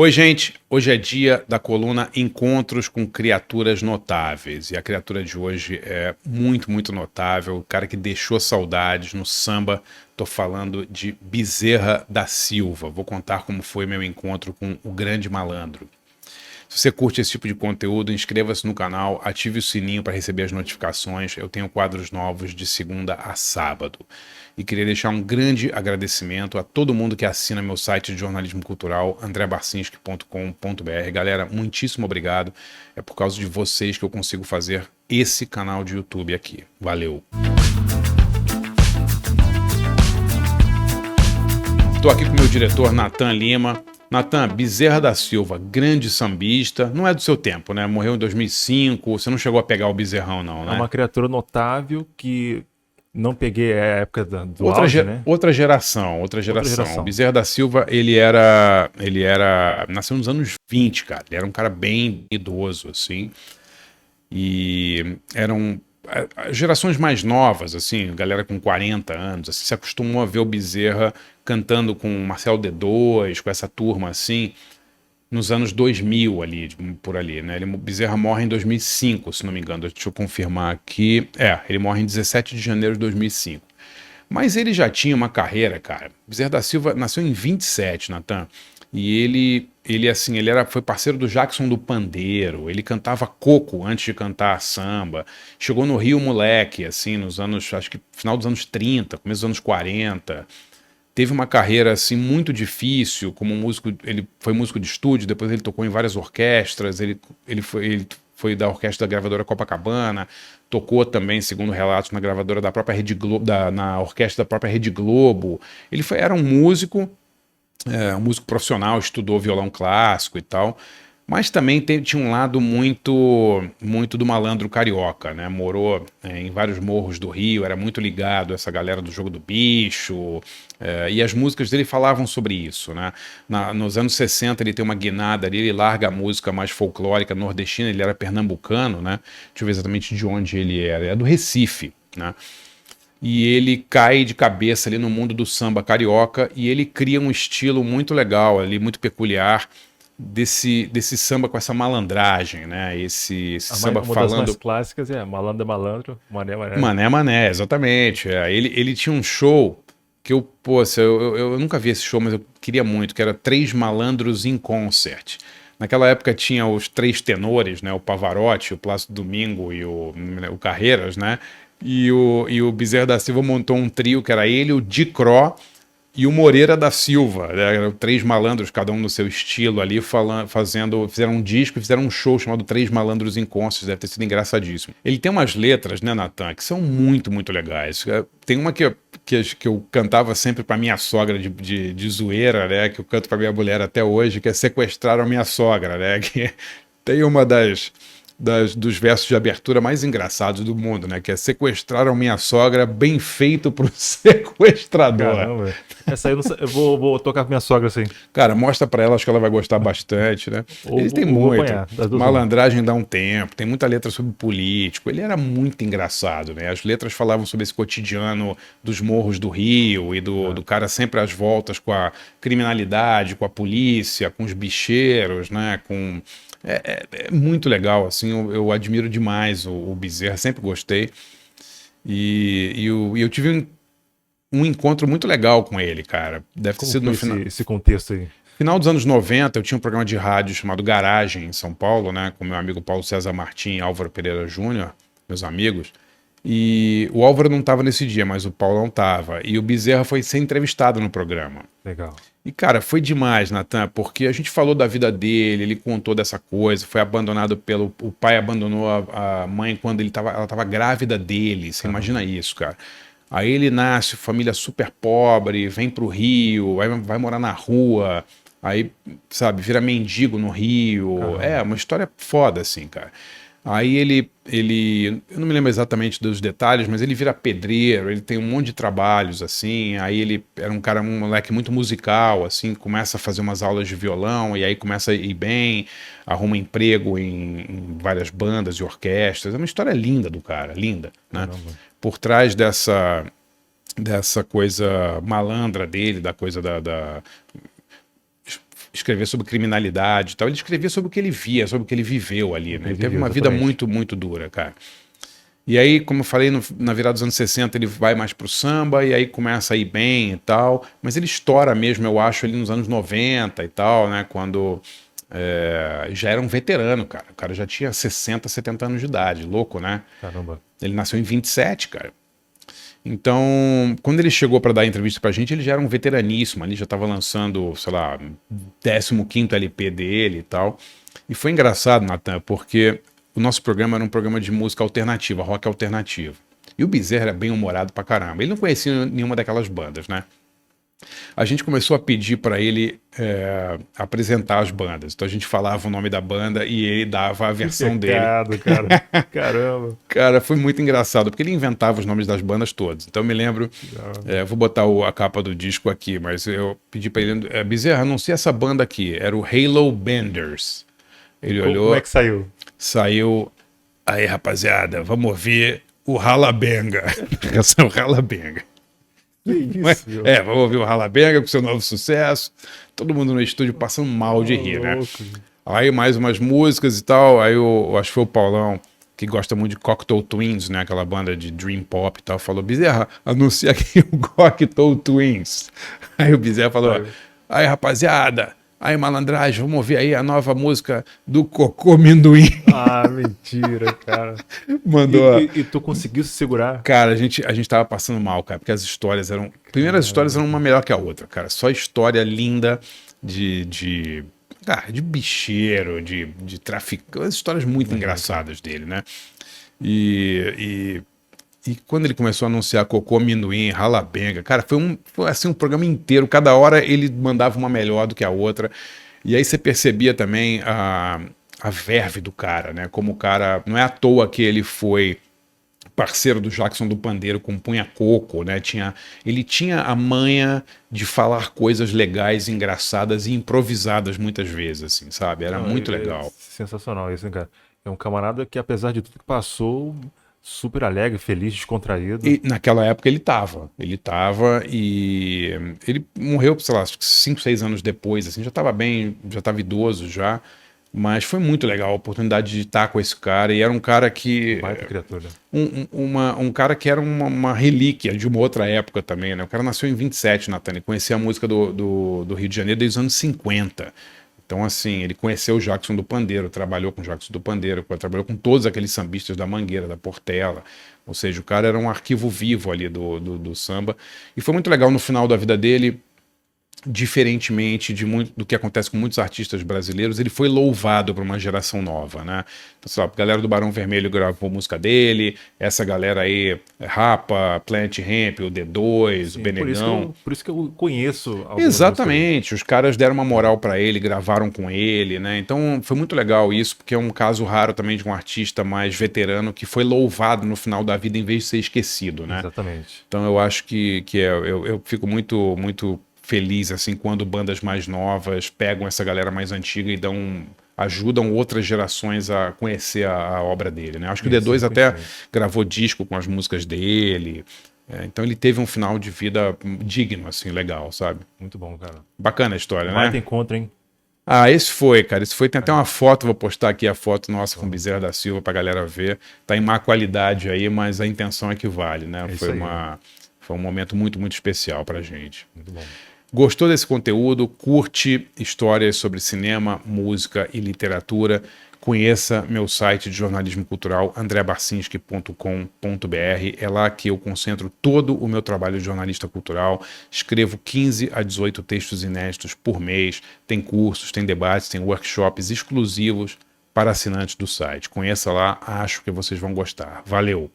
Oi, gente. Hoje é dia da coluna Encontros com Criaturas Notáveis. E a criatura de hoje é muito notável. O cara que deixou saudades no samba. Tô falando de Bezerra da Silva. Vou contar como foi meu encontro com o grande malandro. Se você curte esse tipo de conteúdo, inscreva-se no canal, ative o sininho para receber as notificações. Eu tenho quadros novos de segunda a sábado. E queria deixar um grande agradecimento a todo mundo que assina meu site de jornalismo cultural, andrebarcinski.com.br. Galera, muitíssimo obrigado. É por causa de vocês que eu consigo fazer esse canal de YouTube aqui. Valeu! Estou aqui com o meu diretor, Natan Lima. Natan, Bezerra da Silva, grande sambista, não é do seu tempo, né? Morreu em 2005, você não chegou a pegar o Bezerrão, não, né? É uma criatura notável que não peguei a época do auge, né? Outra geração. O Bezerra da Silva, ele era, nasceu nos anos 20, cara. Ele era um cara bem idoso, assim. E eram gerações mais novas, assim, galera com 40 anos, assim, se acostumou a ver o Bezerra cantando com Marcelo D2, com essa turma, assim, nos anos 2000 ali, por ali, né? O Bezerra morre em 2005, se não me engano. Deixa eu confirmar aqui. Ele morre em 17 de janeiro de 2005. Mas ele já tinha uma carreira, cara. Bezerra da Silva nasceu em 27, Natan. E foi parceiro do Jackson do Pandeiro. Ele cantava coco antes de cantar samba. Chegou no Rio moleque, assim, nos anos, acho que final dos anos 30, começo dos anos 40. Teve uma carreira assim muito difícil como músico. Ele foi músico de estúdio, depois ele tocou em várias orquestras. Ele foi da orquestra da gravadora Copacabana, tocou também, segundo relatos, na gravadora da própria Rede Globo, na orquestra da própria Rede Globo. Era um músico profissional, estudou violão clássico e tal. Mas também tinha um lado muito do malandro carioca, né? Morou em vários morros do Rio, era muito ligado a essa galera do Jogo do Bicho, e as músicas dele falavam sobre isso, né? Nos anos 60 ele tem uma guinada ali, ele larga a música mais folclórica nordestina, ele era pernambucano, né? Deixa eu ver exatamente de onde ele era do Recife, né? E ele cai de cabeça ali no mundo do samba carioca e ele cria um estilo muito legal ali, muito peculiar, desse samba com essa malandragem, né? Esse samba uma falando... das mais clássicas é Malandro é Malandro, Mané é Mané. Mané é Mané, exatamente. Ele tinha um show que eu nunca vi esse show, mas eu queria muito, que era Três Malandros em Concert. Naquela época tinha os três tenores, né? O Pavarotti, o Plácido Domingo e o Carreiras, né? E o Bezerra da Silva montou um trio que era ele, o Dicró e o Moreira da Silva, né? Eram três malandros, cada um no seu estilo ali, fizeram um disco e fizeram um show chamado Três Malandros em Concert, deve ter sido engraçadíssimo. Ele tem umas letras, né, Natan, que são muito legais. Tem uma que eu cantava sempre pra minha sogra de zoeira, né, que eu canto pra minha mulher até hoje, que é Sequestraram a Minha Sogra, né, que tem uma dos versos de abertura mais engraçados do mundo, né? Que é Sequestraram minha sogra, bem feito pro sequestrador. Caramba, essa aí eu vou tocar com minha sogra assim. Cara, mostra pra ela, acho que ela vai gostar bastante, né? Ele tem muito. Malandragem dá um tempo, tem muita letra sobre político. Ele era muito engraçado, né? As letras falavam sobre esse cotidiano dos morros do Rio e do cara sempre às voltas com a criminalidade, com a polícia, com os bicheiros, né? É muito legal, assim, eu admiro demais o Bezerra, sempre gostei. E eu tive um encontro muito legal com ele, cara. Deve ter sido no final. Esse contexto aí? Final dos anos 90, eu tinha um programa de rádio chamado Garagem, em São Paulo, né? Com meu amigo Paulo César Martim e Álvaro Pereira Júnior, meus amigos. E o Álvaro não estava nesse dia, mas o Paulo não estava. E o Bezerra foi ser entrevistado no programa. Legal. E, cara, foi demais, Natan, porque a gente falou da vida dele, ele contou dessa coisa, foi abandonado o pai abandonou a mãe quando ela estava grávida dele, você imagina isso, cara. Aí ele nasce, família super pobre, vem pro Rio, vai morar na rua, aí, sabe, vira mendigo no Rio. É uma história foda, assim, cara. Aí eu não me lembro exatamente dos detalhes, mas ele vira pedreiro, ele tem um monte de trabalhos, assim, aí ele era um moleque muito musical, assim, começa a fazer umas aulas de violão, e aí começa a ir bem, arruma emprego em várias bandas e orquestras. É uma história linda do cara, linda, né? Por trás dessa coisa malandra dele, da coisa escrever sobre criminalidade e tal. Ele escrevia sobre o que ele via, sobre o que ele viveu ali, né? Ele teve uma vida muito, muito dura, cara. E aí, como eu falei, na virada dos anos 60, ele vai mais pro samba, e aí começa a ir bem e tal, mas ele estoura mesmo, eu acho, ali nos anos 90 e tal, né, quando já era um veterano, cara. O cara já tinha 60, 70 anos de idade, louco, né? Caramba. Ele nasceu em 27, cara. Então, quando ele chegou para dar entrevista pra gente, ele já era um veteraníssimo, ali já tava lançando, sei lá, 15º LP dele e tal. E foi engraçado, Natan, porque o nosso programa era um programa de música alternativa, rock alternativo. E o Bezerra era bem humorado pra caramba. Ele não conhecia nenhuma daquelas bandas, né? A gente começou a pedir para ele apresentar as bandas. Então a gente falava o nome da banda e ele dava a versão dele. Cara. Caramba. Cara, foi muito engraçado, porque ele inventava os nomes das bandas todas. Então eu me lembro, vou botar a capa do disco aqui, mas eu pedi para ele, Bezerra, anuncia essa banda aqui. Era o Halo Benders. Ele olhou. Como é que saiu? Saiu. Aí, rapaziada, vamos ouvir o Ralabenga. Essa é o Ralabenga. Que isso, vamos ouvir o Ralabenga com seu novo sucesso. Todo mundo no estúdio passando mal de rir, né? Aí mais umas músicas e tal. Aí eu acho que foi o Paulão, que gosta muito de Cocteau Twins, né? Aquela banda de Dream Pop e tal. Falou, Bezerra, anuncia aqui o Cocteau Twins. Aí o Bezerra falou, aí rapaziada, aí malandragem, vamos ouvir aí a nova música do Cocô Minduim. Ah, mentira, cara. Mandou. E tu conseguiu se segurar? Cara, a gente tava passando mal, cara, porque as histórias eram. Primeiro, as histórias eram uma melhor que a outra, cara. Só história linda de bicheiro, de traficante. As histórias muito engraçadas dele, né? E quando ele começou a anunciar Cocô Minduim, Ralabenga, cara, foi assim um programa inteiro. Cada hora ele mandava uma melhor do que a outra. E aí você percebia também a verve do cara, né? Como o cara... Não é à toa que ele foi parceiro do Jackson do Pandeiro com Punha Coco, né? Ele tinha a manha de falar coisas legais, engraçadas e improvisadas muitas vezes, assim, sabe? Era muito legal. Sensacional isso, hein, cara? É um camarada que, apesar de tudo que passou, super alegre, feliz, descontraído. E naquela época ele tava e ele morreu, sei lá, 5, 6 anos depois, assim, já estava bem, já estava idoso já, mas foi muito legal a oportunidade de estar com esse cara, e era um cara que... Baita criatura. Um cara que era uma relíquia de uma outra época também, né? O cara nasceu em 27, Natane, conhecia a música do Rio de Janeiro desde os anos 50. Então, assim, ele conheceu o Jackson do Pandeiro, trabalhou com o Jackson do Pandeiro, trabalhou com todos aqueles sambistas da Mangueira, da Portela. Ou seja, o cara era um arquivo vivo ali do samba. E foi muito legal no final da vida dele, diferentemente do que acontece com muitos artistas brasileiros, ele foi louvado por uma geração nova, né? Então, sei lá, a galera do Barão Vermelho gravou música dele, essa galera aí, Rapa, Plant Ramp, o D2, sim, o Benegão. Por isso que eu conheço. Exatamente, os caras deram uma moral pra ele, gravaram com ele, né? Então foi muito legal isso, porque é um caso raro também de um artista mais veterano que foi louvado no final da vida em vez de ser esquecido, né? Exatamente. Então eu acho que eu fico muito, muito feliz assim quando bandas mais novas pegam essa galera mais antiga e ajudam outras gerações a conhecer a obra dele, né? Acho que o D2 até gravou disco com as músicas dele, então ele teve um final de vida digno, assim, legal, sabe? Muito bom, cara. Bacana a história, Vai né? ter encontro, hein? Ah, esse foi, cara. Esse foi. Tem até uma foto, vou postar aqui a foto nossa com Bezerra da Silva pra galera ver. Tá em má qualidade aí, mas a intenção é que vale, né? Foi um momento muito, muito especial pra gente. Muito bom. Gostou desse conteúdo? Curte histórias sobre cinema, música e literatura? Conheça meu site de jornalismo cultural, andrebarcinski.com.br. É lá que eu concentro todo o meu trabalho de jornalista cultural. Escrevo 15 a 18 textos inéditos por mês. Tem cursos, tem debates, tem workshops exclusivos para assinantes do site. Conheça lá, acho que vocês vão gostar. Valeu!